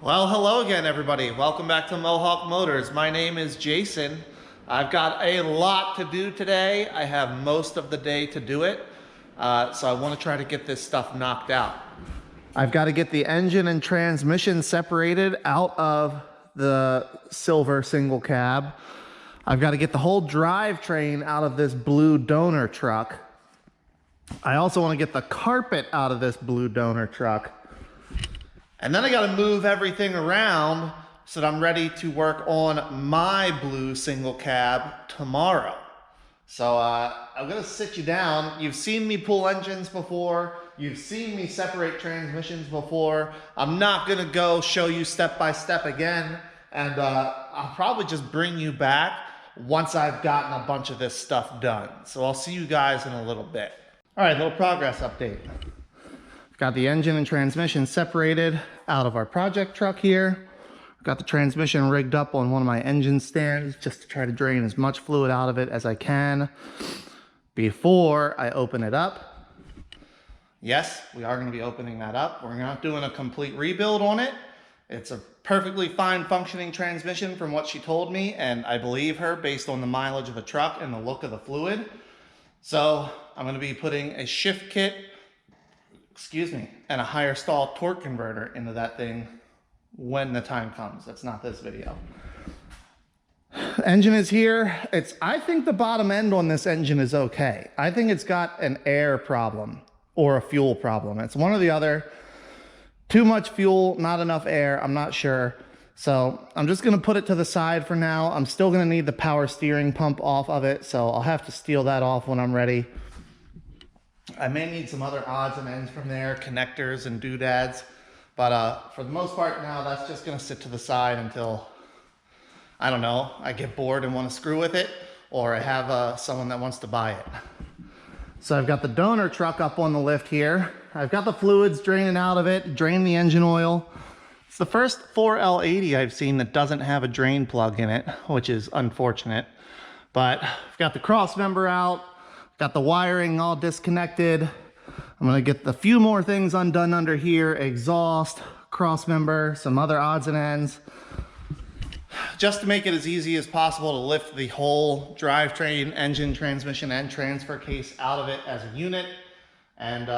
Well, hello again, everybody. Welcome back to Mohawk Motors. My name is Jason. I've got a lot to do today. I have most of the day to do it, so I want to try to get this stuff knocked out. I've got to get the engine and transmission separated out of the silver single cab. I've got to get the whole drivetrain out of this blue donor truck. I also want to get the carpet out of this blue donor truck. And then I got to move everything around so that I'm ready to work on my blue single cab tomorrow. So I'm going to sit you down. You've seen me pull engines before. You've seen me separate transmissions before. I'm not going to go show you step by step again. And I'll probably just bring you back once I've gotten a bunch of this stuff done. So I'll see you guys in a little bit. All right, little progress update. Got the engine and transmission separated out of our project truck here. Got the transmission rigged up on one of my engine stands just to try to drain as much fluid out of it as I can before I open it up. Yes, we are going to be opening that up. We're not doing a complete rebuild on it. It's a perfectly fine functioning transmission from what she told me, and I believe her based on the mileage of the truck and the look of the fluid. So I'm going to be putting a shift kit, and a higher stall torque converter into that thing when the time comes. That's not this video. Engine is here. I think the bottom end on this engine is okay. I think it's got an air problem or a fuel problem. It's one or the other. Too much fuel, not enough air, I'm not sure. So I'm just gonna put it to the side for now. I'm still gonna need the power steering pump off of it, so I'll have to steal that off when I'm ready. I may need some other odds and ends from there, connectors and doodads, but for the most part now, that's just gonna sit to the side until, I don't know, I get bored and wanna screw with it, or I have someone that wants to buy it. So I've got the donor truck up on the lift here. I've got the fluids draining out of it, drain the engine oil. It's the first 4L80 I've seen that doesn't have a drain plug in it, which is unfortunate. But I've got the cross member out. Got the wiring all disconnected. I'm gonna get the few more things undone under here, exhaust, cross member, some other odds and ends, just to make it as easy as possible to lift the whole drivetrain, engine, transmission, and transfer case out of it as a unit. And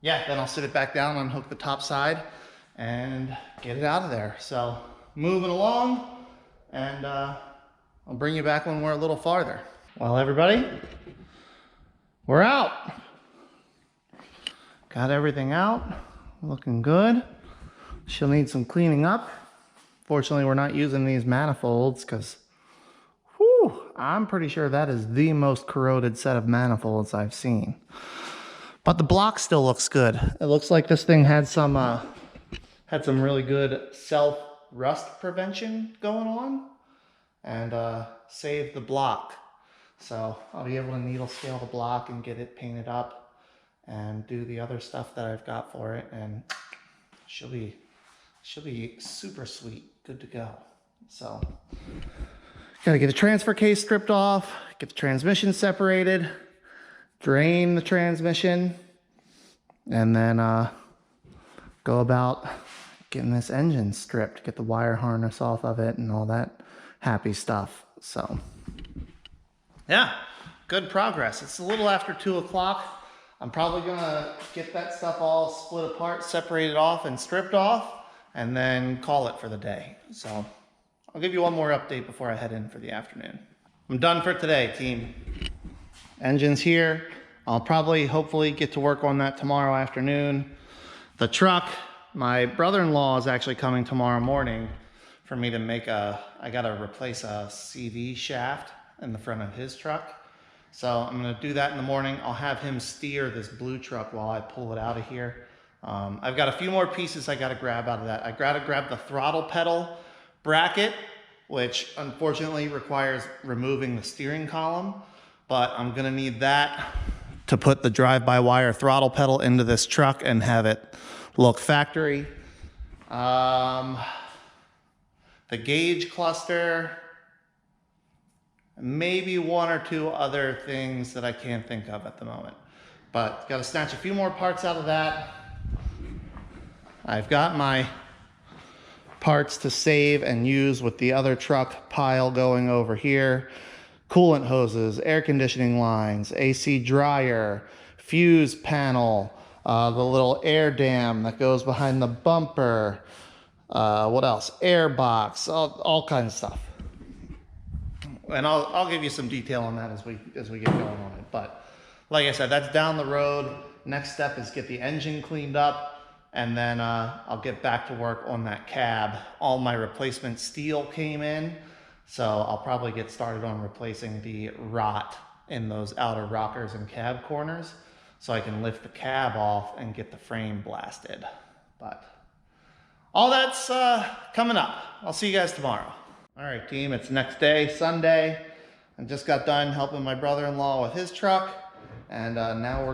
yeah, then I'll sit it back down, unhook the top side, and get it out of there. So moving along, and I'll bring you back when we're a little farther. Well, everybody, we're out. Got everything out, looking good. She'll need some cleaning up. Fortunately, we're not using these manifolds because, I'm pretty sure that is the most corroded set of manifolds I've seen. But the block still looks good. It looks like this thing had some really good self-rust prevention going on, and save the block. So I'll be able to needle scale the block and get it painted up and do the other stuff that I've got for it, and she'll be super sweet, good to go. So gotta get the transfer case stripped off, get the transmission separated, drain the transmission, and then go about getting this engine stripped, get the wire harness off of it and all that happy stuff. So yeah, good progress. It's a little after 2 o'clock. I'm probably gonna get that stuff all split apart, separated off and stripped off, and then call it for the day. So I'll give you one more update before I head in for the afternoon. I'm done for today, team. Engine's here. I'll probably, hopefully, get to work on that tomorrow afternoon. The truck, my brother-in-law is actually coming tomorrow morning for me to make I gotta replace a CV shaft in the front of his truck. So I'm gonna do that in the morning. I'll have him steer this blue truck while I pull it out of here. I've got a few more pieces I gotta grab out of that. I gotta grab the throttle pedal bracket, which unfortunately requires removing the steering column, but I'm gonna need that to put the drive-by-wire throttle pedal into this truck and have it look factory. The gauge cluster, maybe one or two other things that I can't think of at the moment. But got to snatch a few more parts out of that. I've got my parts to save and use with the other truck pile going over here. Coolant hoses, air conditioning lines, AC dryer, fuse panel, the little air dam that goes behind the bumper. What else? Air box, all kinds of stuff. And I'll give you some detail on that as we get going on it. But like I said, that's down the road. Next step is get the engine cleaned up. And then I'll get back to work on that cab. All my replacement steel came in, so I'll probably get started on replacing the rot in those outer rockers and cab corners so I can lift the cab off and get the frame blasted. But all that's coming up. I'll see you guys tomorrow. All right, team, it's next day, Sunday. I just got done helping my brother-in-law with his truck, and now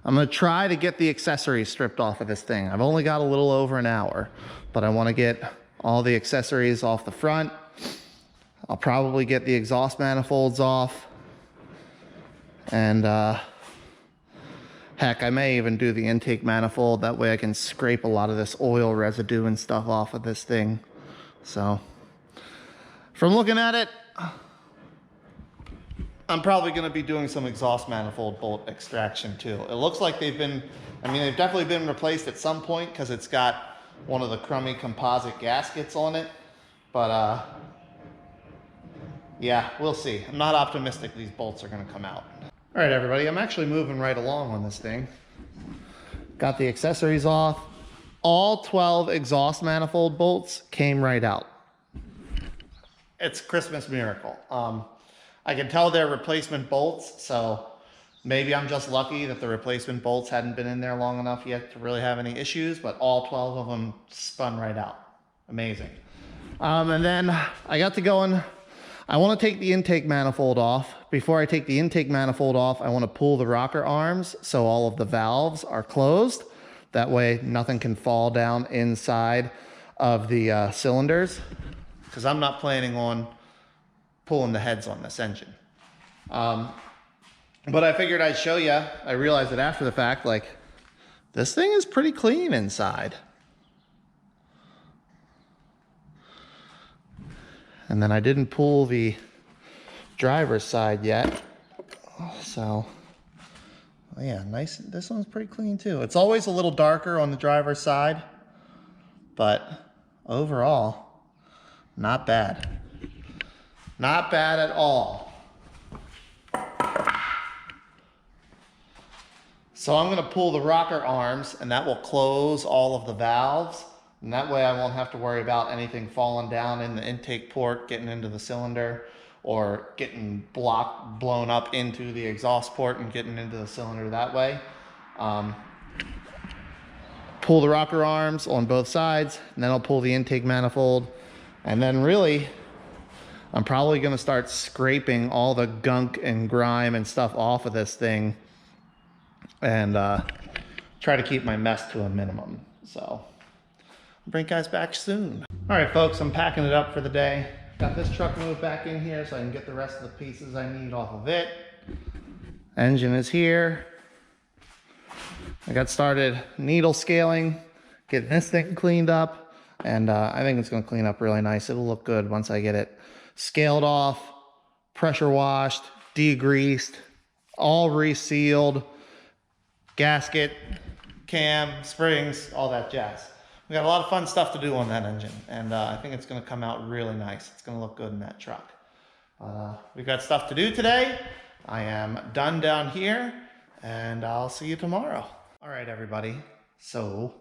I'm gonna try to get the accessories stripped off of this thing. I've only got a little over an hour, but I wanna get all the accessories off the front. I'll probably get the exhaust manifolds off. And heck, I may even do the intake manifold. That way I can scrape a lot of this oil residue and stuff off of this thing. So, from looking at it, I'm probably going to be doing some exhaust manifold bolt extraction too. It looks like they've definitely been replaced at some point because it's got one of the crummy composite gaskets on it. But yeah, we'll see. I'm not optimistic these bolts are going to come out. All right, everybody, I'm actually moving right along on this thing. Got the accessories off. All 12 exhaust manifold bolts came right out. It's a Christmas miracle. I can tell they're replacement bolts, so maybe I'm just lucky that the replacement bolts hadn't been in there long enough yet to really have any issues, but all 12 of them spun right out. Amazing. And then I got to going. I want to take the intake manifold off. Before I take the intake manifold off, I want to pull the rocker arms so all of the valves are closed. That way nothing can fall down inside of the cylinders, because I'm not planning on pulling the heads on this engine. But I figured I'd show you. I realized that after the fact, like, this thing is pretty clean inside. And then I didn't pull the driver's side yet. So, yeah, nice. This one's pretty clean too. It's always a little darker on the driver's side, but overall, not bad. Not bad at all. So I'm going to pull the rocker arms, and that will close all of the valves. And that way I won't have to worry about anything falling down in the intake port, getting into the cylinder, or getting blown up into the exhaust port and getting into the cylinder that way. Pull the rocker arms on both sides, and then I'll pull the intake manifold. And then really, I'm probably going to start scraping all the gunk and grime and stuff off of this thing and try to keep my mess to a minimum. So I'll bring you guys back soon. All right, folks, I'm packing it up for the day. Got this truck moved back in here so I can get the rest of the pieces I need off of it. Engine is here. I got started needle scaling, getting this thing cleaned up, and I think it's going to clean up really nice. It'll look good once I get it scaled off, pressure washed, degreased, all resealed, gasket, cam, springs, all that jazz. We got a lot of fun stuff to do on that engine, and I think it's going to come out really nice. It's going to look good in that truck. We've got stuff to do today. I am done down here, and I'll see you tomorrow. All right, everybody. So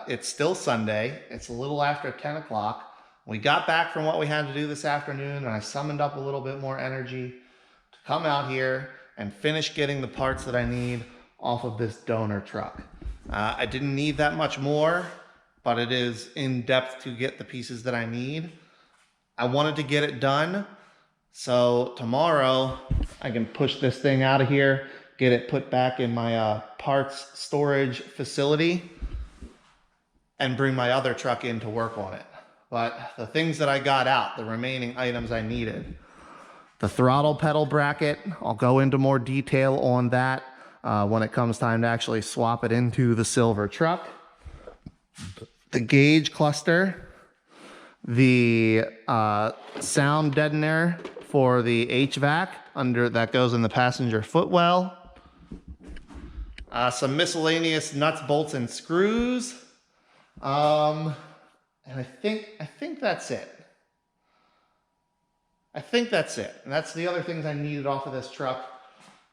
it's still Sunday. It's a little after 10 o'clock. We got back from what we had to do this afternoon, and I summoned up a little bit more energy to come out here and finish getting the parts that I need off of this donor truck. I didn't need that much more, but it is in depth to get the pieces that I need. I wanted to get it done, so tomorrow I can push this thing out of here, get it put back in my parts storage facility, and bring my other truck in to work on it. But the things that I got out, the remaining items I needed, the throttle pedal bracket, I'll go into more detail on that when it comes time to actually swap it into the silver truck. the gauge cluster, the sound deadener for the HVAC that goes in the passenger footwell, some miscellaneous nuts, bolts, and screws, and I think that's it. I think that's it. And that's the other things I needed off of this truck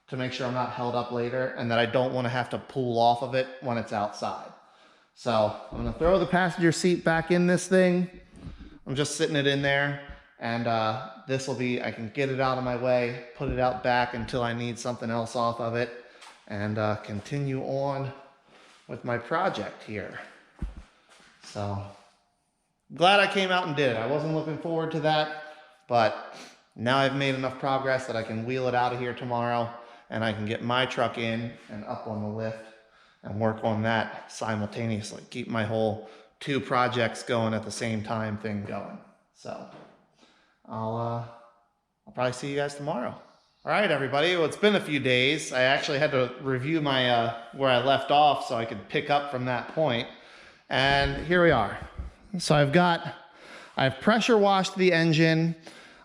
to make sure I'm not held up later and that I don't want to have to pull off of it when it's outside. So I'm going to throw the passenger seat back in this thing. I'm just sitting it in there, and this will be, I can get it out of my way, put it out back until I need something else off of it, and continue on with my project here. So glad I came out and did it. I wasn't looking forward to that, but now I've made enough progress that I can wheel it out of here tomorrow, and I can get my truck in and up on the lift and work on that simultaneously. Keep my whole 2 projects going at the same time thing going. So I'll probably see you guys tomorrow. All right, everybody. Well, it's been a few days. I actually had to review my where I left off so I could pick up from that point. And here we are. So I've pressure washed the engine.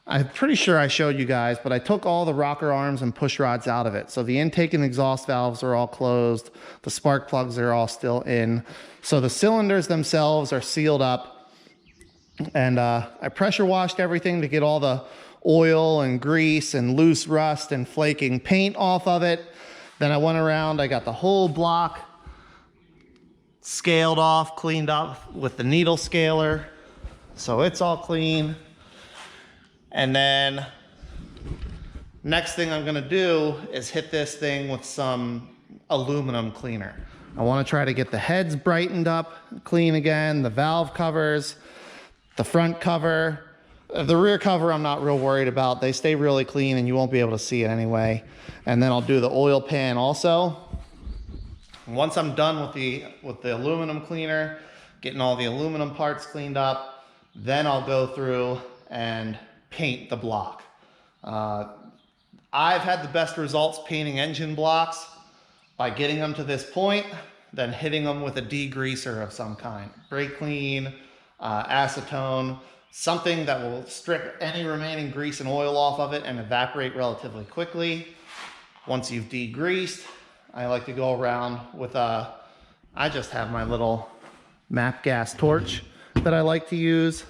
I'm pretty sure I showed you guys, but I took all the rocker arms and push rods out of it. So the intake and exhaust valves are all closed. The spark plugs are all still in. So the cylinders themselves are sealed up. And I pressure washed everything to get all the oil and grease and loose rust and flaking paint off of it. Then I went around, I got the whole block scaled off, cleaned up with the needle scaler. So it's all clean. And then next thing I'm gonna do is hit this thing with some aluminum cleaner. I wanna try to get the heads brightened up, clean again, the valve covers, the front cover. The rear cover I'm not real worried about. They stay really clean and you won't be able to see it anyway. And then I'll do the oil pan also. Once I'm done with the aluminum cleaner, getting all the aluminum parts cleaned up, then I'll go through and paint the block. I've had the best results painting engine blocks by getting them to this point, then hitting them with a degreaser of some kind. Brake clean, acetone, something that will strip any remaining grease and oil off of it and evaporate relatively quickly. Once you've degreased, I like to go around with I just have my little MAP gas torch that I like to use.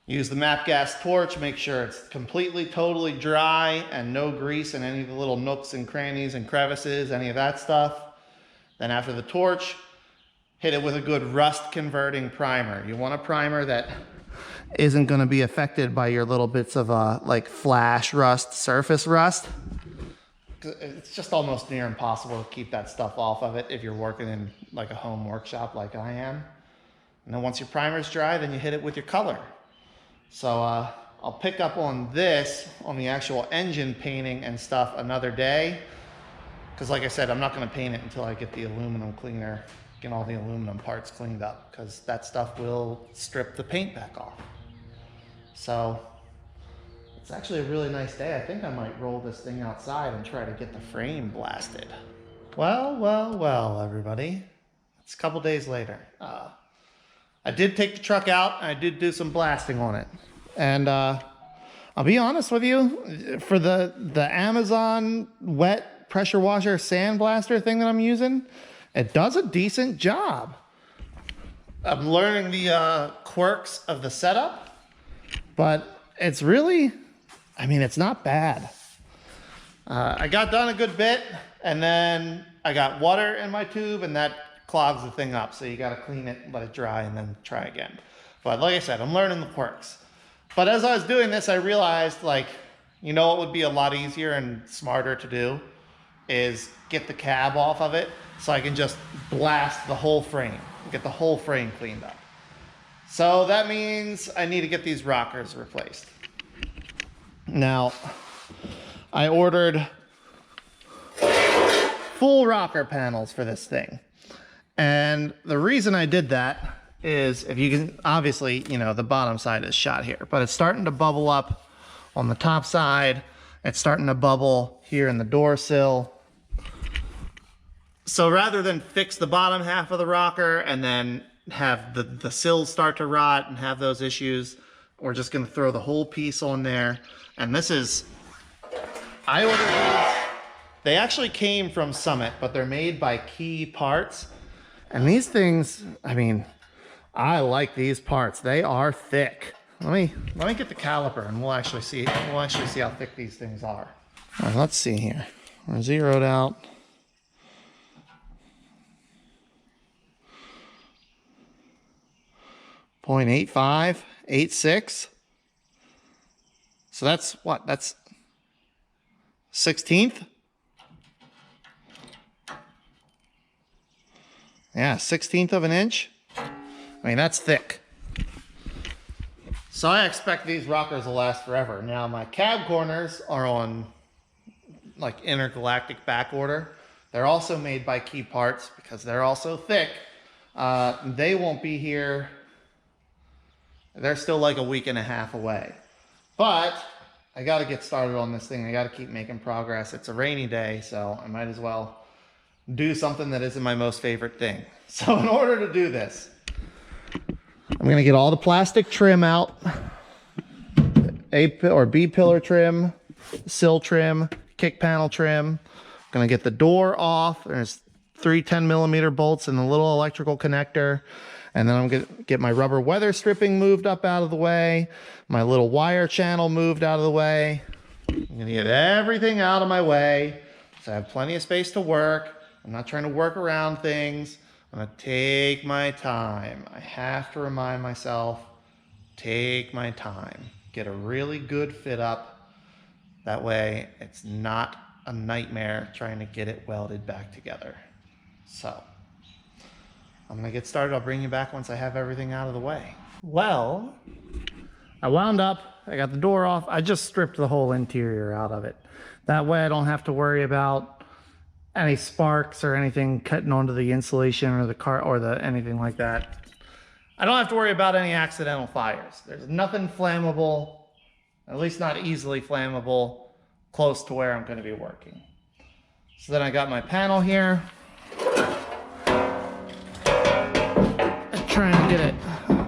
Use the MAP gas torch, make sure it's completely, totally dry and no grease in any of the little nooks and crannies and crevices, any of that stuff. Then after the torch, hit it with a good rust converting primer. You want a primer that isn't going to be affected by your little bits of like flash rust, surface rust. It's just almost near impossible to keep that stuff off of it if you're working in like a home workshop like I am. And then once your primer's dry, then you hit it with your color. So I'll pick up on this, on the actual engine painting and stuff another day. Because like I said, I'm not going to paint it until I get the aluminum cleaner, get all the aluminum parts cleaned up, because that stuff will strip the paint back off. So it's actually a really nice day. I think I might roll this thing outside and try to get the frame blasted. Well, everybody. It's a couple days later. I did take the truck out and I did do some blasting on it. And I'll be honest with you, for the Amazon wet pressure washer sand blaster thing that I'm using, it does a decent job. I'm learning the quirks of the setup, but it's really, I mean, it's not bad. I got done a good bit, and then I got water in my tube, and that clogs the thing up. So you got to clean it, let it dry, and then try again. But like I said, I'm learning the quirks. But as I was doing this, I realized, like, you know what would be a lot easier and smarter to do is get the cab off of it so I can just blast the whole frame, get the whole frame cleaned up. So that means I need to get these rockers replaced. Now, I ordered full rocker panels for this thing. And the reason I did that is, if you can, obviously, you know, the bottom side is shot here, but it's starting to bubble up on the top side. It's starting to bubble here in the door sill. So rather than fix the bottom half of the rocker and then have the sills start to rot and have those issues, we're just going to throw the whole piece on there. And this is, I ordered these. They actually came from Summit, but they're made by Key Parts. And these things, I mean, I like these parts. They are thick. Let me get the caliper and we'll actually see how thick these things are. All right, let's see here. We're zeroed out. .85, 86. So that's what? That's 1/16th? Yeah, 1/16th of an inch. I mean, that's thick. So I expect these rockers will last forever. Now my cab corners are on like intergalactic back order. They're also made by Key Parts because they're also thick. They won't be here. They're still like a week and a half away. But I got to get started on this thing. I got to keep making progress. It's a rainy day, so I might as well do something that isn't my most favorite thing. So in order to do this, I'm going to get all the plastic trim out. A or B pillar trim, sill trim, kick panel trim. I'm going to get the door off. There's 3 10mm bolts and the little electrical connector. And then I'm going to get my rubber weather stripping moved up out of the way. My little wire channel moved out of the way. I'm going to get everything out of my way so I have plenty of space to work. I'm not trying to work around things. I'm going to take my time. I have to remind myself, take my time. Get a really good fit up. That way it's not a nightmare trying to get it welded back together. So I'm going to get started. I'll bring you back once I have everything out of the way. Well, I wound up, I got the door off. I just stripped the whole interior out of it. That way I don't have to worry about any sparks or anything cutting onto the insulation or the car or anything like that. I don't have to worry about any accidental fires. There's nothing flammable, at least not easily flammable, close to where I'm going to be working. So then I got my panel here. Trying to get it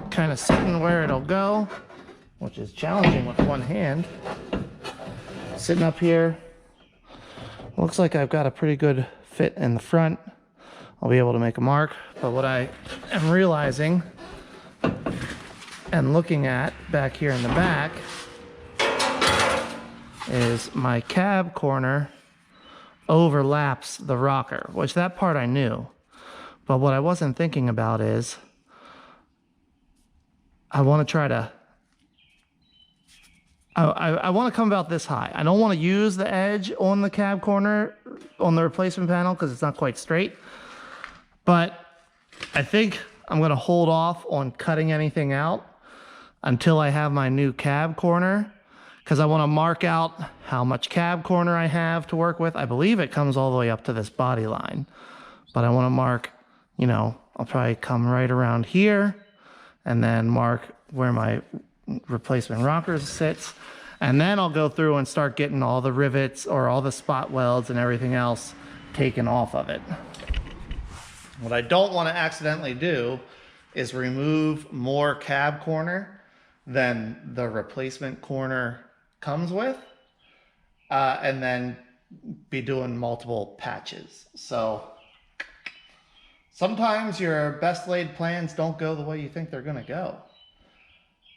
kind of sitting where it'll go, which is challenging with one hand. Sitting up here, looks like I've got a pretty good fit in the front. I'll be able to make a mark, but what I am realizing and looking at back here in the back is my cab corner overlaps the rocker, which that part I knew. But what I wasn't thinking about is I want to try to, I want to come about this high. I don't want to use the edge on the cab corner on the replacement panel because it's not quite straight. But I think I'm going to hold off on cutting anything out until I have my new cab corner, because I want to mark out how much cab corner I have to work with. I believe it comes all the way up to this body line, but I want to mark, you know, I'll probably come right around here and then mark where my replacement rocker sits. And then I'll go through and start getting all the rivets or all the spot welds and everything else taken off of it. What I don't want to accidentally do is remove more cab corner than the replacement corner comes with, and then be doing multiple patches. So sometimes your best laid plans don't go the way you think they're going to go.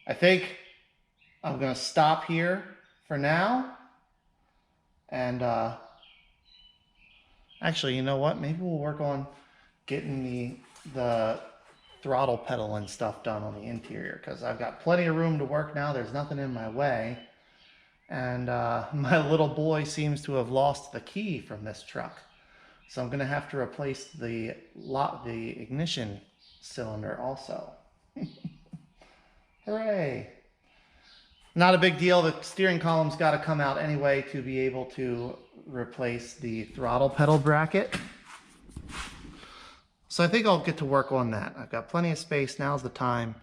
I think I'm going to stop here for now. And actually, you know what? Maybe we'll work on getting the throttle pedal and stuff done on the interior, because I've got plenty of room to work now. There's nothing in my way. And my little boy seems to have lost the key from this truck. So I'm going to have to replace the ignition cylinder also. Hooray! Not a big deal. The steering column's got to come out anyway to be able to replace the throttle pedal bracket. So I think I'll get to work on that. I've got plenty of space. Now's the time.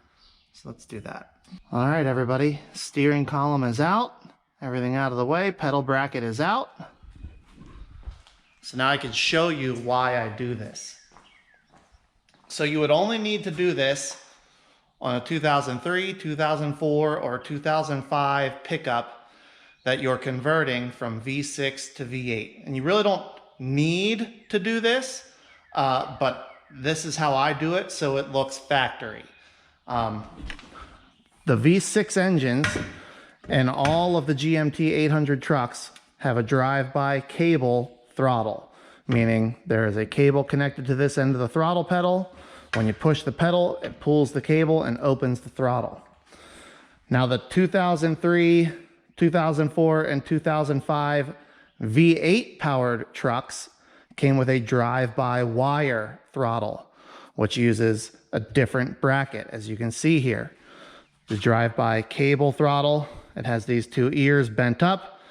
So let's do that. All right, everybody. Steering column is out. Everything out of the way. Pedal bracket is out. So now I can show you why I do this. So you would only need to do this on a 2003, 2004, or 2005 pickup that you're converting from V6 to V8. And you really don't need to do this, but this is how I do it, so it looks factory. The V6 engines and all of the GMT 800 trucks have a drive-by cable throttle, meaning there is a cable connected to this end of the throttle pedal. When you push the pedal, it pulls the cable and opens the throttle. Now the 2003, 2004, and 2005 V8 powered trucks came with a drive-by wire throttle, which uses a different bracket, as you can see here. The drive-by cable throttle, it has these two ears bent up,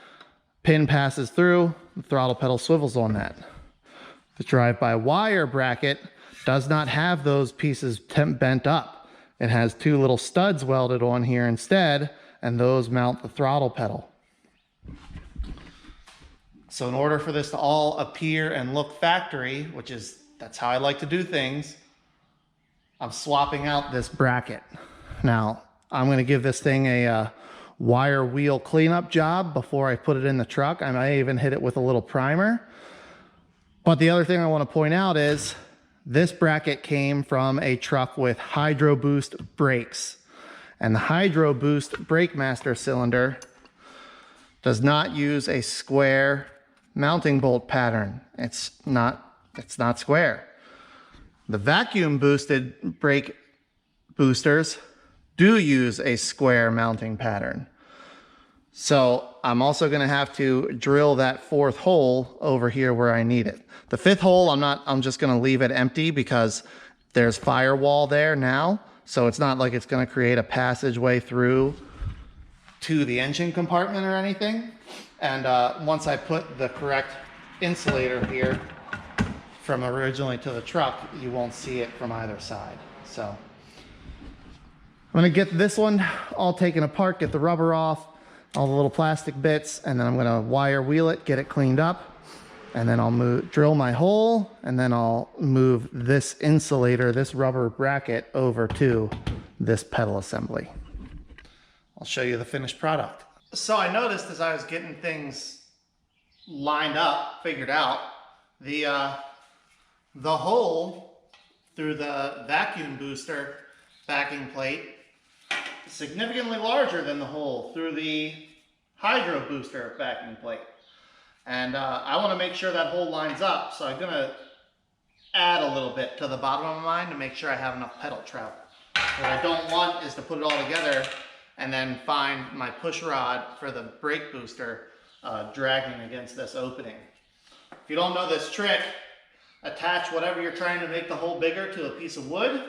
pin passes through, the throttle pedal swivels on that. The drive-by wire bracket does not have those pieces bent up. It has two little studs welded on here instead, and those mount the throttle pedal. So in order for this to all appear and look factory, that's how I like to do things, I'm swapping out this bracket. Now, I'm going to give this thing a wire wheel cleanup job before I put it in the truck. I might even hit it with a little primer. But the other thing I want to point out is this bracket came from a truck with Hydro Boost brakes. And the Hydro Boost Brake Master cylinder does not use a square mounting bolt pattern. It's not square. The vacuum boosted brake boosters do use a square mounting pattern. So I'm also going to have to drill that fourth hole over here where I need it. The fifth hole, I'm just going to leave it empty because there's Firewall there now. So it's not like it's going to create a passageway through to the engine compartment or anything. And once I put the correct insulator here from originally to the truck, you won't see it from either side. So I'm going to get this one all taken apart, get the rubber off, all the little plastic bits, and then I'm going to wire wheel it, get it cleaned up, and then I'll drill my hole, and then I'll move this insulator, this rubber bracket, over to this pedal assembly. I'll show you the finished product. So I noticed as I was getting things lined up, figured out, the hole through the vacuum booster backing plate is significantly larger than the hole through the Hydro Booster backing plate. And I want to make sure that hole lines up, so I'm going to add a little bit to the bottom of mine to make sure I have enough pedal travel. What I don't want is to put it all together and then find my push rod for the brake booster dragging against this opening. If you don't know this trick, attach whatever you're trying to make the hole bigger to a piece of wood.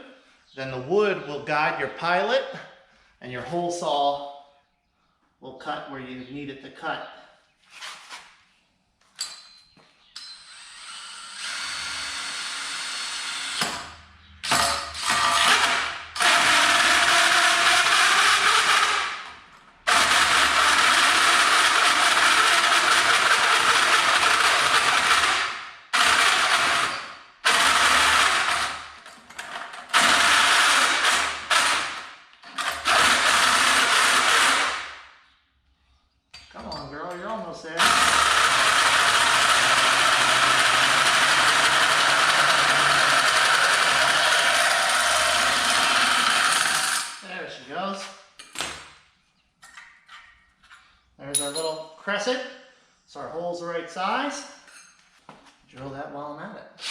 Then the wood will guide your pilot, and your hole saw will cut where you need it to cut. There's our little crescent, so our hole's the right size. Drill that while I'm at it.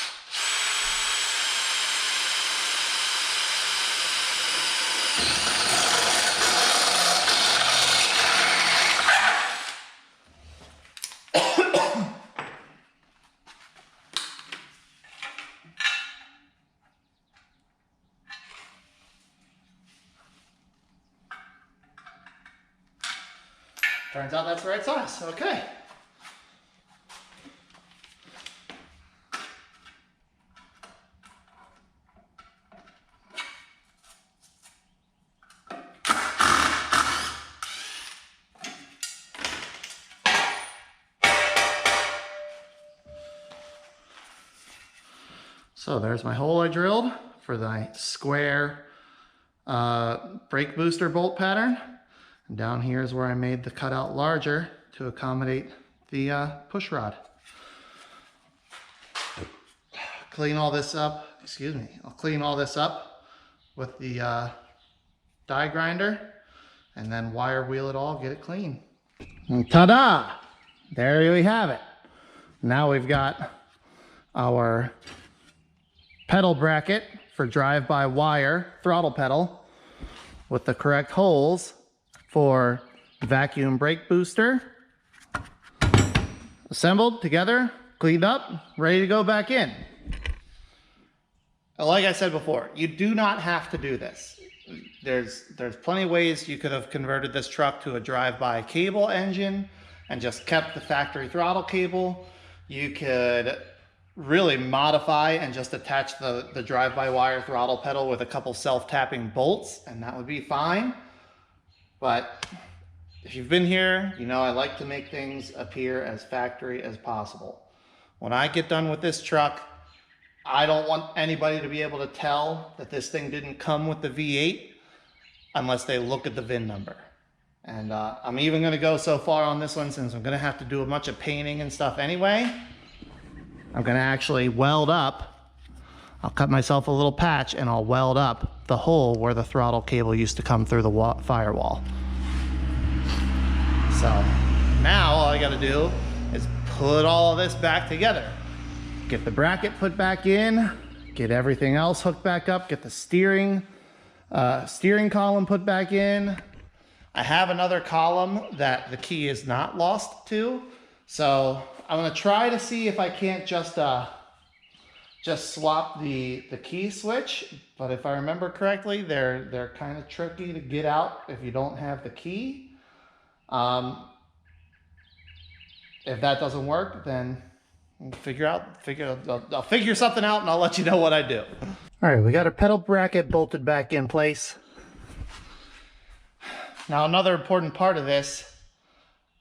Turns out that's the right size. Okay. So there's my hole I drilled for the square brake booster bolt pattern. And down here is where I made the cutout larger to accommodate the push rod. Clean all this up, excuse me, I'll clean all this up with the die grinder and then wire wheel it all, get it clean. And ta-da! There we have it. Now we've got our pedal bracket for drive-by-wire throttle pedal with the correct holes for vacuum brake booster. Assembled together, cleaned up, ready to go back in. Like I said before, you do not have to do this. There's plenty of ways you could have converted this truck to a drive-by cable engine and just kept the factory throttle cable. You could really modify and just attach the drive-by-wire throttle pedal with a couple self-tapping bolts, and that would be fine. But if you've been here, you know I like to make things appear as factory as possible. When I get done with this truck, I don't want anybody to be able to tell that this thing didn't come with the V8 unless they look at the VIN number. And I'm even going to go so far on this one, since I'm going to have to do a bunch of painting and stuff anyway. I'm going to actually weld up. I'll cut myself a little patch and I'll weld up the hole where the throttle cable used to come through the firewall. So now all I got to do is put all of this back together. Get the bracket put back in, get everything else hooked back up, get the steering column put back in. I have another column that the key is not lost to, so I'm gonna try to see if I can't just swap the key switch. But if I remember correctly, they're kind of tricky to get out if you don't have the key. If that doesn't work, then I'll figure something out and I'll let you know what I do. All right, we got our pedal bracket bolted back in place. Now another important part of this,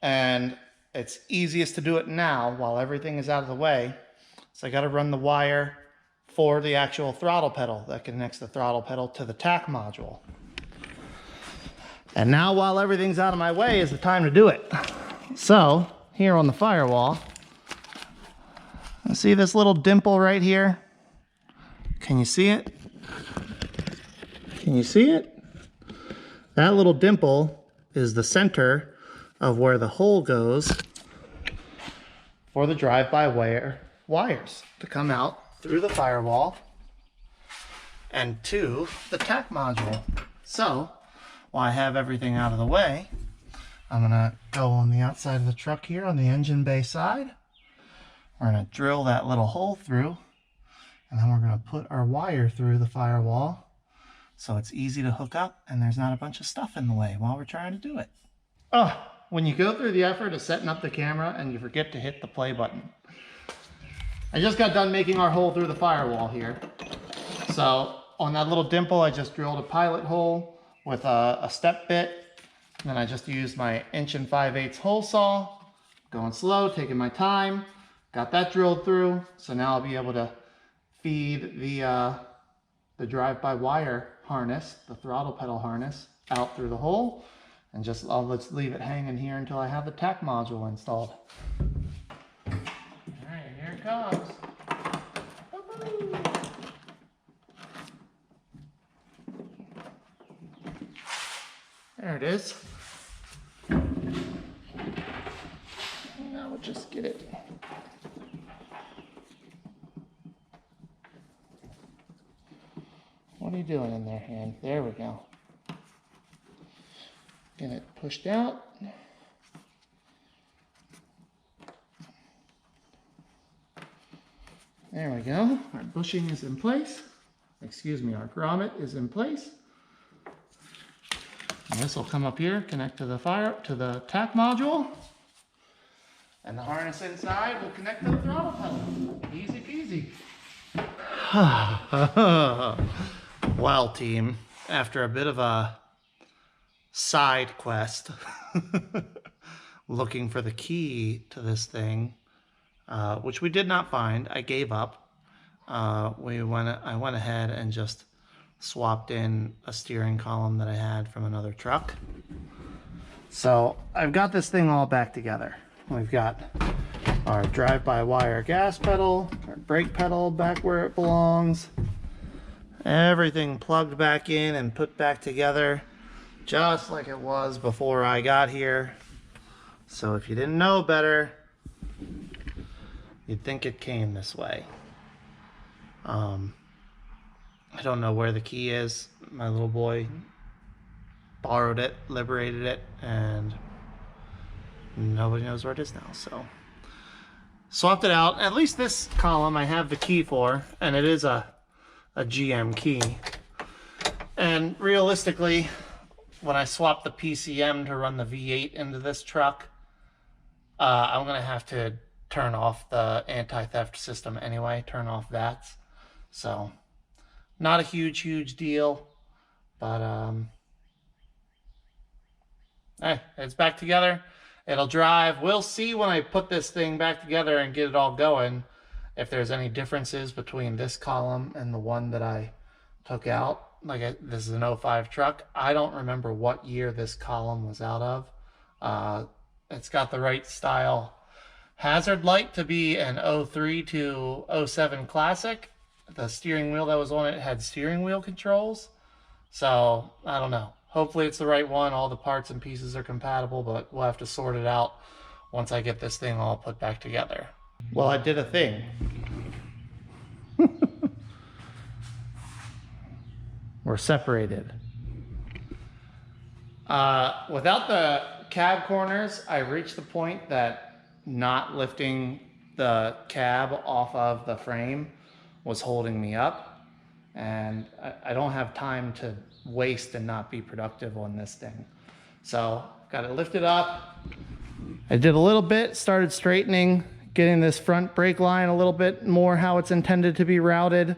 and it's easiest to do it now while everything is out of the way, so I got to run the wire for the actual throttle pedal that connects the throttle pedal to the tack module. And now while everything's out of my way is the time to do it. So here on the Firewall, see this little dimple right here? Can you see it? Can you see it? That little dimple is the center of where the hole goes for the drive-by wires to come out through the Firewall and to the tack module. So while I have everything out of the way, I'm gonna go on the outside of the truck here on the engine bay side. We're going to drill that little hole through, and then we're going to put our wire through the Firewall so it's easy to hook up and there's not a bunch of stuff in the way while we're trying to do it. Oh, when you go through the effort of setting up the camera and you forget to hit the play button. I just got done making our hole through the Firewall here. So on that little dimple, I just drilled a pilot hole with a step bit. And then I just used my 1 5/8" hole saw, going slow, taking my time. Got that drilled through, so now I'll be able to feed the drive-by-wire harness, the throttle pedal harness, out through the hole, and let's leave it hanging here until I have the tack module installed. All right, here it comes. There it is. Now we'll just get it. What are you doing in there, hand? There we go. Get it pushed out. There we go. Our bushing is in place. Excuse me, our grommet is in place. And this will come up here, connect to the tack module. And the harness inside will connect to the throttle pedal. Easy peasy. Well, team, after a bit of a side quest looking for the key to this thing, which we did not find, I gave up. I went ahead and just swapped in a steering column that I had from another truck. So I've got this thing all back together. We've got our drive-by-wire gas pedal, our brake pedal back where it belongs. Everything plugged back in and put back together just like it was before I got here. So if you didn't know better, you'd think it came this way. I don't know where the key is. My little boy borrowed it, liberated it, and nobody knows where it is now. So swapped it out. At least this column I have the key for, and it is a GM key. And realistically, when I swap the PCM to run the V8 into this truck, I'm gonna have to turn off the anti-theft system anyway, turn off VATS. So not a huge deal, but hey, it's back together. It'll drive. We'll see when I put this thing back together and get it all going if there's any differences between this column and the one that I took out. This is an 05 truck. I don't remember what year this column was out of. It's got the right style hazard light to be an 03 to 07 Classic. The steering wheel that was on it had steering wheel controls. So I don't know. Hopefully it's the right one. All the parts and pieces are compatible, but we'll have to sort it out once I get this thing all put back together. Well, I did a thing. We're separated. Without the cab corners, I reached the point that not lifting the cab off of the frame was holding me up. And I don't have time to waste and not be productive on this thing. So got it lifted up. I did a little bit, started straightening, getting this front brake line a little bit more how it's intended to be routed.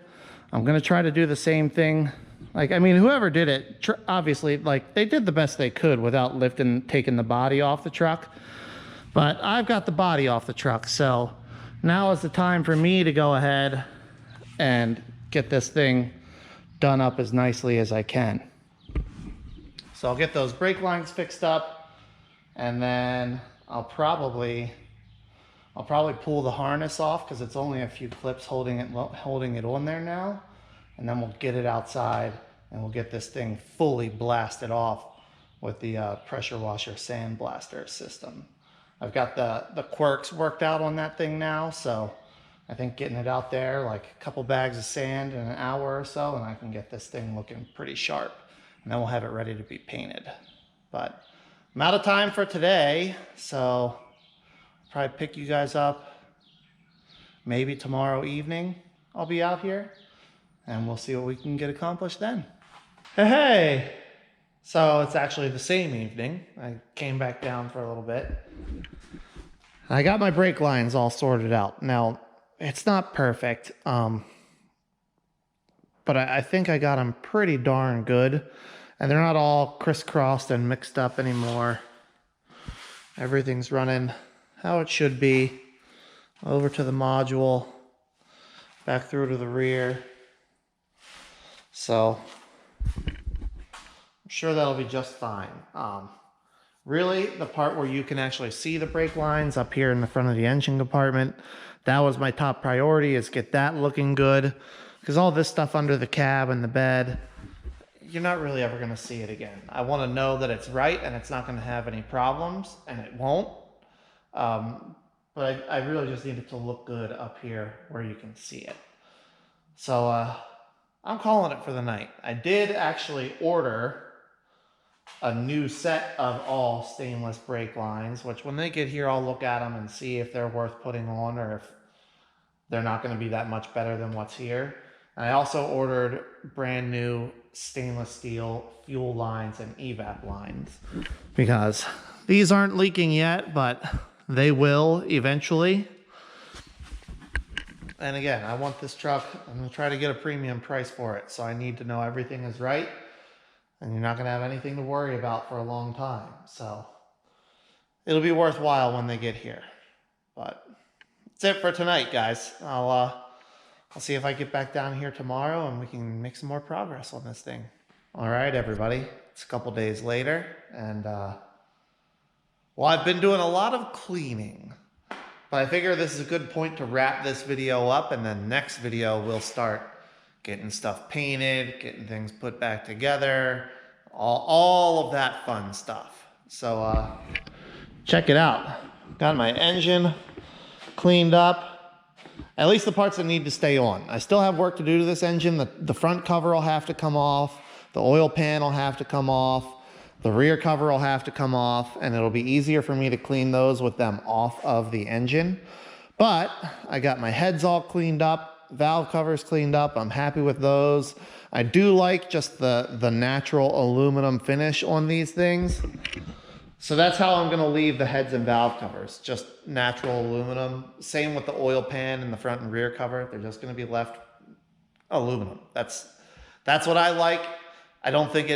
I'm gonna try to do the same thing. Whoever did it, obviously, they did the best they could without taking the body off the truck. But I've got the body off the truck, so now is the time for me to go ahead and get this thing done up as nicely as I can. So I'll get those brake lines fixed up, and then I'll probably pull the harness off because it's only a few clips holding it on there now. And then we'll get it outside and we'll get this thing fully blasted off with the pressure washer sandblaster system. I've got the quirks worked out on that thing now, so I think getting it out there, like a couple bags of sand in an hour or so, and I can get this thing looking pretty sharp. And then we'll have it ready to be painted. But I'm out of time for today, so I'll probably pick you guys up maybe tomorrow evening. I'll be out here, and we'll see what we can get accomplished then. Hey! So it's actually the same evening. I came back down for a little bit. I got my brake lines all sorted out. Now, it's not perfect, but I think I got them pretty darn good. And they're not all crisscrossed and mixed up anymore. Everything's running how it should be. Over to the module, back through to the rear. So I'm sure that'll be just fine. Really, the part where you can actually see the brake lines up here in the front of the engine compartment, that was my top priority, is get that looking good. Because all this stuff under the cab and the bed, you're not really ever going to see it again. I want to know that it's right and it's not going to have any problems, and it won't. But I really just need it to look good up here where you can see it. So I'm calling it for the night. I did actually order a new set of all stainless brake lines, which when they get here, I'll look at them and see if they're worth putting on or if they're not going to be that much better than what's here. And I also ordered brand new stainless steel fuel lines and evap lines because these aren't leaking yet, but they will eventually. And again, I want this truck. I'm going to try to get a premium price for it. So I need to know everything is right. And you're not going to have anything to worry about for a long time. So it'll be worthwhile when they get here. But that's it for tonight, guys. I'll I'll see if I get back down here tomorrow and we can make some more progress on this thing. All right, everybody. It's a couple days later, and well, I've been doing a lot of cleaning, but I figure this is a good point to wrap this video up, and then next video we'll start getting stuff painted, getting things put back together, all of that fun stuff. So check it out. Got my engine cleaned up, at least the parts that need to stay on. I still have work to do to this engine. The front cover will have to come off, the oil pan will have to come off, the rear cover will have to come off, and it'll be easier for me to clean those with them off of the engine. But I got my heads all cleaned up, valve covers cleaned up. I'm happy with those. I do like just the natural aluminum finish on these things. So that's how I'm gonna leave the heads and valve covers, just natural aluminum. Same with the oil pan and the front and rear cover. They're just gonna be left aluminum. That's what I like. I don't think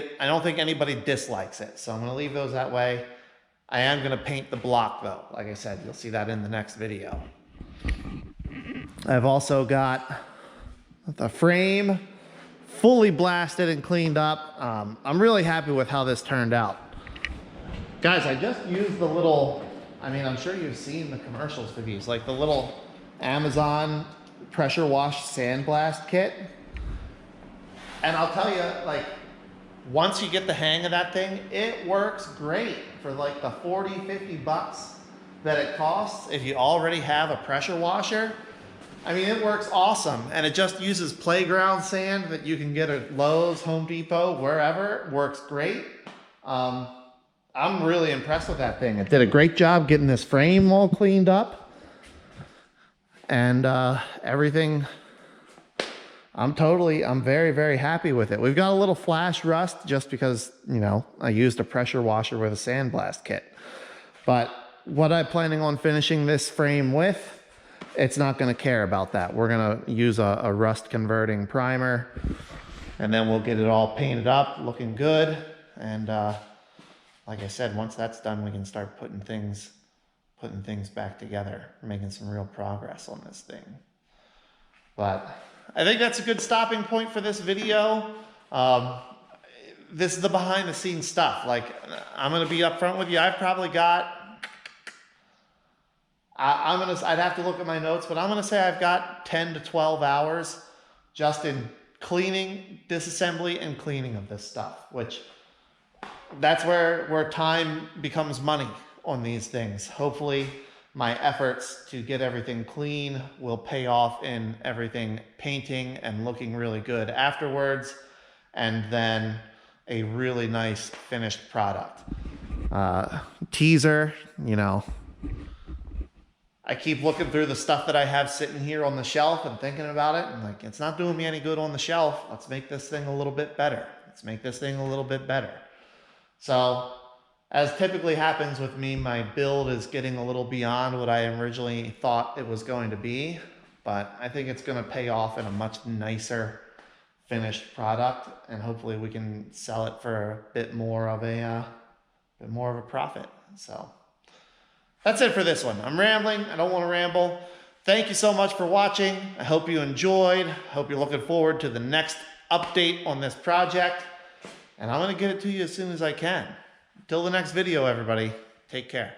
anybody dislikes it. So I'm gonna leave those that way. I am gonna paint the block though. Like I said, you'll see that in the next video. I've also got the frame fully blasted and cleaned up. I'm really happy with how this turned out. Guys, I just used the little, I mean, I'm sure you've seen the commercials for these, like the little Amazon pressure wash sandblast kit. And I'll tell you, like, once you get the hang of that thing, it works great for like the 40, 50 bucks that it costs if you already have a pressure washer. I mean, it works awesome. And it just uses playground sand that you can get at Lowe's, Home Depot, wherever. It works great. I'm really impressed with that thing. It did a great job getting this frame all cleaned up. And everything, I'm very, very happy with it. We've got a little flash rust just because, you know, I used a pressure washer with a sandblast kit. But what I'm planning on finishing this frame with, it's not gonna care about that. We're gonna use a rust converting primer, and then we'll get it all painted up, looking good. And like I said, once that's done, we can start putting things back together, making some real progress on this thing. But I think that's a good stopping point for this video. This is the behind the scenes stuff. Like, I'm gonna be upfront with you. I've probably got, I'd have to look at my notes, but I'm gonna say I've got 10 to 12 hours just in cleaning, disassembly, and cleaning of this stuff, which that's where time becomes money on these things. Hopefully my efforts to get everything clean will pay off in everything painting and looking really good afterwards, and then a really nice finished product. Teaser, you know, I keep looking through the stuff that I have sitting here on the shelf and thinking about it, and like, it's not doing me any good on the shelf. Let's make this thing a little bit better. Let's make this thing a little bit better. So, as typically happens with me, my build is getting a little beyond what I originally thought it was going to be, but I think it's going to pay off in a much nicer finished product, and hopefully we can sell it for a bit more of a profit. So that's it for this one. I'm rambling. I don't want to ramble. Thank you so much for watching. I hope you enjoyed. I hope you're looking forward to the next update on this project. And I'm going to get it to you as soon as I can. Until the next video, everybody, take care.